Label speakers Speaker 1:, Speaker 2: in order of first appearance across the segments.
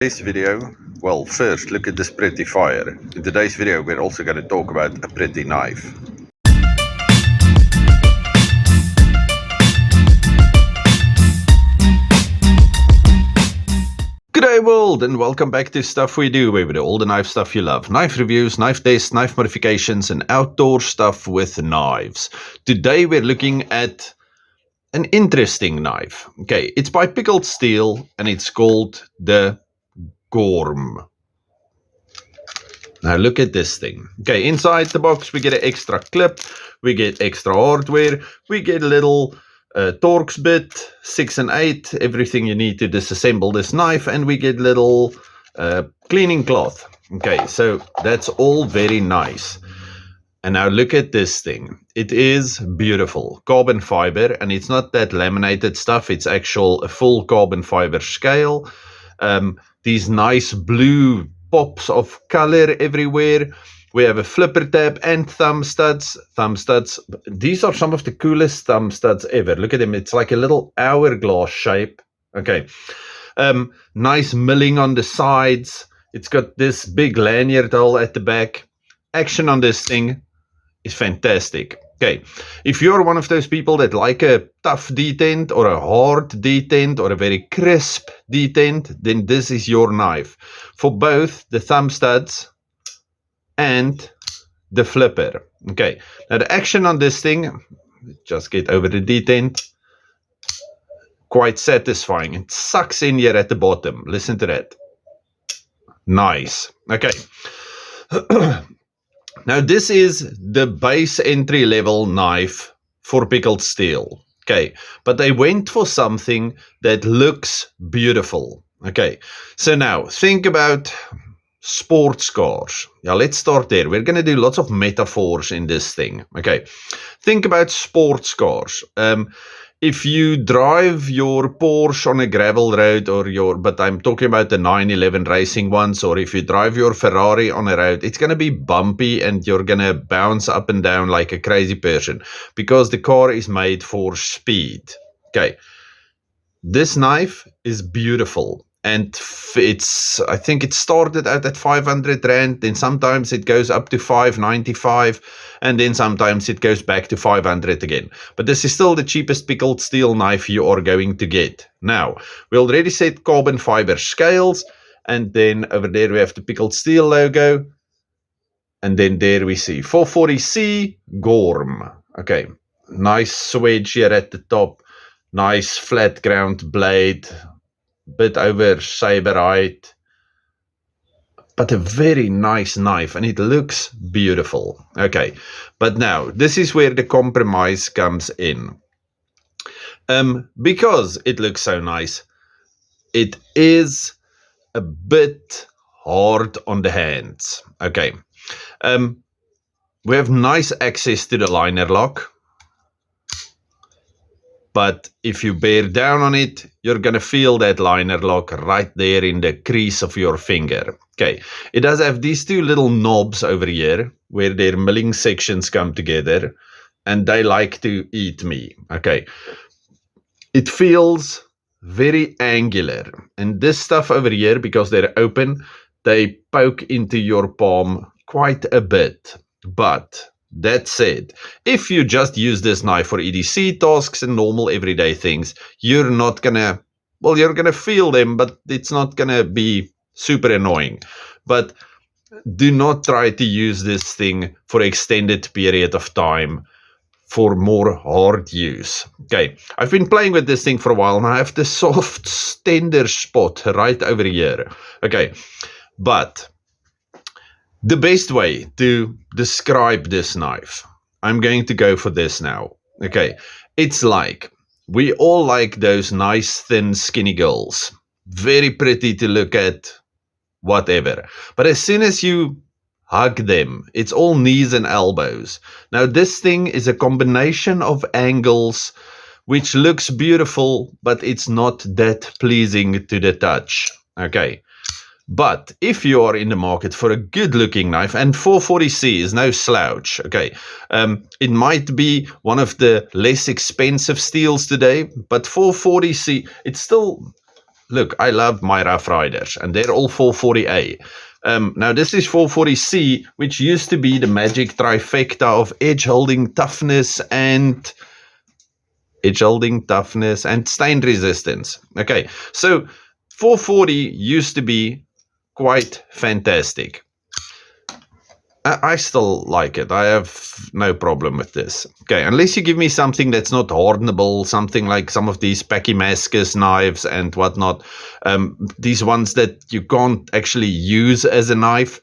Speaker 1: Today's video, well, first look at this pretty fire. In today's video we're also going to talk about a pretty knife. G'day world, and welcome back to Stuff We Do, where we do all the knife stuff you love. Knife reviews, knife tests, knife modifications, and outdoor stuff with knives. Today we're looking at an interesting knife. Okay, it's by Pickled steel and it's called the GORM. Now look at this thing. Okay, inside the box we get an extra clip, we get extra hardware, we get a little Torx bit, 6 and 8, everything you need to disassemble this knife, and we get little cleaning cloth. Okay, so that's all very nice. And now look at this thing. It is beautiful. Carbon fiber, and it's not that laminated stuff, it's actual a full carbon fiber scale. These nice blue pops of color everywhere. We have a flipper tab and thumb studs. Thumb studs. These are some of the coolest thumb studs ever. Look at them. It's like a little hourglass shape. Okay. Nice milling on the sides. It's got this big lanyard hole at the back. Action on this thing is fantastic. Okay, if you're one of those people that like a tough detent or a hard detent or a very crisp detent, then this is your knife for both the thumb studs and the flipper. Okay, now the action on this thing, just get over the detent, quite satisfying. It sucks in here at the bottom. Listen to that. Nice. Okay. Now this is the base entry level knife for Pickled steel. Okay, but they went for something that looks beautiful. Okay, so now think about sports cars. Yeah, let's start there. We're going to do lots of metaphors in this thing. Okay, think about sports cars. If you drive your Porsche on a gravel road but I'm talking about the 911 racing ones, or if you drive your Ferrari on a road, it's going to be bumpy and you're going to bounce up and down like a crazy person because the car is made for speed. Okay. This knife is beautiful. And I think it started out at 500 Rand, then sometimes it goes up to 595, and then sometimes it goes back to 500 again. But this is still the cheapest Pickled steel knife you are going to get. Now, we already said carbon fiber scales, and then over there we have the Pickled steel logo, and then there we see 440C GORM. Okay, nice swedge here at the top, nice flat ground blade, bit over saber height, but a very nice knife, and it looks beautiful. Okay, but now this is where the compromise comes in. Because it looks so nice, it is a bit hard on the hands. Okay, we have nice access to the liner lock, but if you bear down on it, you're going to feel that liner lock right there in the crease of your finger. Okay, it does have these two little knobs over here where their milling sections come together, and they like to eat me. Okay, it feels very angular, and this stuff over here, because they're open, they poke into your palm quite a bit. But that said, if you just use this knife for EDC tasks and normal everyday things, you're not gonna, well, you're gonna feel them, but it's not gonna be super annoying. But do not try to use this thing for extended period of time for more hard use. Okay, I've been playing with this thing for a while, and I have the soft, tender spot right over here. Okay, but the best way to describe this knife, I'm going to go for this now. Okay, it's like, we all like those nice, thin, skinny girls. Very pretty to look at, whatever. But as soon as you hug them, it's all knees and elbows. Now, this thing is a combination of angles, which looks beautiful, but it's not that pleasing to the touch. Okay. But if you are in the market for a good looking knife, and 440C is no slouch, okay, it might be one of the less expensive steels today, but 440C, it's still look, I love my Rough Riders, and they're all 440A. Now, this is 440C, which used to be the magic trifecta of edge holding toughness and stain resistance. Okay, so 440 used to be quite fantastic. I still like it. I have no problem with this. Okay, unless you give me something that's not hardenable, something like some of these Pachymascus knives and whatnot, these ones that you can't actually use as a knife,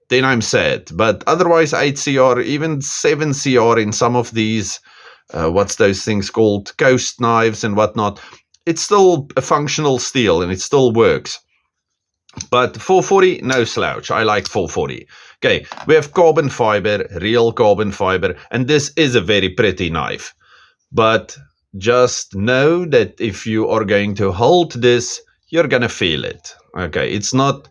Speaker 1: then I'm sad. But otherwise, 8CR, even 7CR in some of these, what's those things called, coast knives and whatnot, it's still a functional steel and it still works. But 440, no slouch. I like 440. Okay, we have carbon fiber, real carbon fiber, and this is a very pretty knife. But just know that if you are going to hold this, you're going to feel it. Okay, it's not...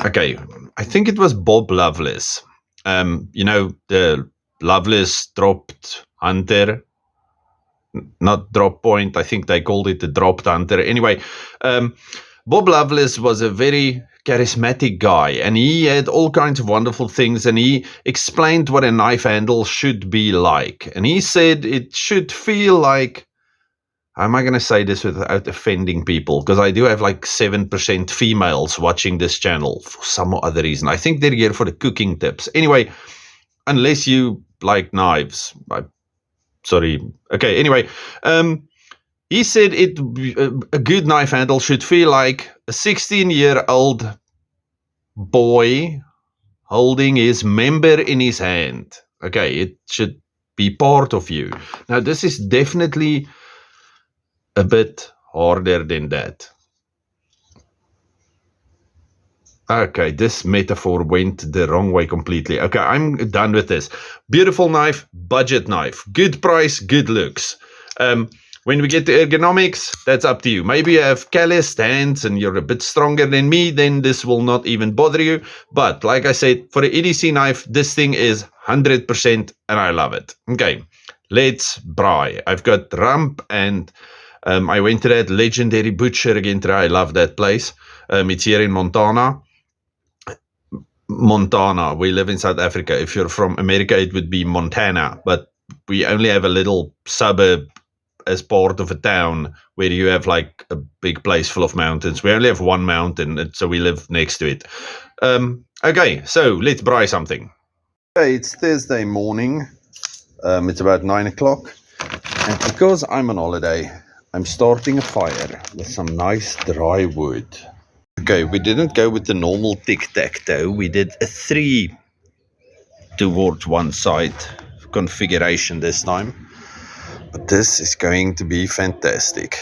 Speaker 1: Okay, I think it was Bob Loveless. You know, the Loveless dropped hunter, not drop point. I think they called it the dropped hunter. Anyway, Bob Loveless was a very charismatic guy, and he had all kinds of wonderful things, and he explained what a knife handle should be like. And he said it should feel like, how am I going to say this without offending people? Because I do have like 7% females watching this channel for some other reason. I think they're here for the cooking tips. Anyway, unless you like knives. Sorry. Okay, anyway. He said a good knife handle should feel like a 16-year-old boy holding his member in his hand. Okay, it should be part of you. Now, this is definitely a bit harder than that. Okay, this metaphor went the wrong way completely. Okay, I'm done with this. Beautiful knife, budget knife. Good price, good looks. When we get to ergonomics, that's up to you. Maybe you have calloused hands and you're a bit stronger than me, then this will not even bother you. But like I said, for the EDC knife, this thing is 100% and I love it. Okay, let's braai. I've got rump and I went to that legendary butcher again today. I love that place. It's here in Montana. We live in South Africa. If you're from America, it would be Montana. But we only have a little suburb as part of a town where you have like a big place full of mountains. We only have one mountain, so we live next to it. Okay, so let's braai something. Okay, it's Thursday morning. It's about 9 o'clock. And because I'm on holiday, I'm starting a fire with some nice dry wood. Okay, we didn't go with the normal tic-tac-toe. We did a 3 towards one side configuration this time. But this is going to be fantastic.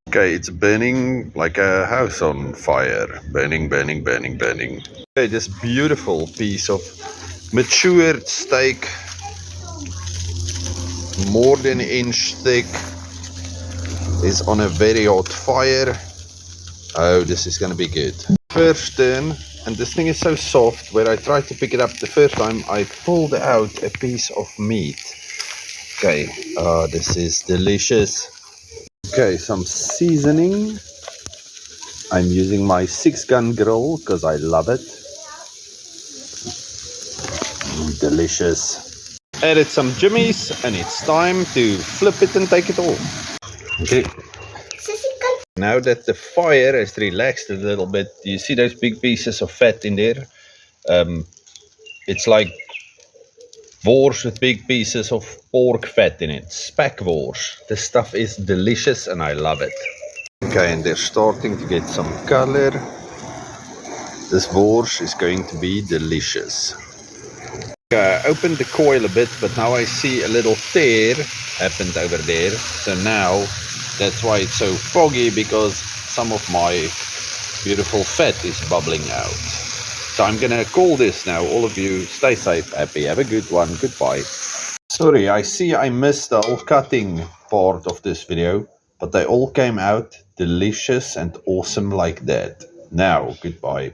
Speaker 1: Okay, it's burning like a house on fire. Burning, burning, burning, burning. Okay, this beautiful piece of matured steak, more than an inch thick, is on a very hot fire. Oh, this is going to be good. First turn, and this thing is so soft, where I tried to pick it up the first time, I pulled out a piece of meat. Okay, this is delicious. Okay, some seasoning. I'm using my 6-gun grill because I love it. Delicious. Added some jimmies, and it's time to flip it and take it off. Okay. Now that the fire has relaxed a little bit, do you see those big pieces of fat in there? It's like wors with big pieces of pork fat in it. Speck wors. This stuff is delicious and I love it. Okay, and they're starting to get some color. This wors is going to be delicious. Okay, I opened the coil a bit, but now I see a little tear happened over there. So now that's why it's so foggy, because some of my beautiful fat is bubbling out. So I'm gonna call this now. All of you, stay safe, happy, have a good one, goodbye. Sorry, I see I missed the whole cutting part of this video, but they all came out delicious and awesome like that. Now, goodbye.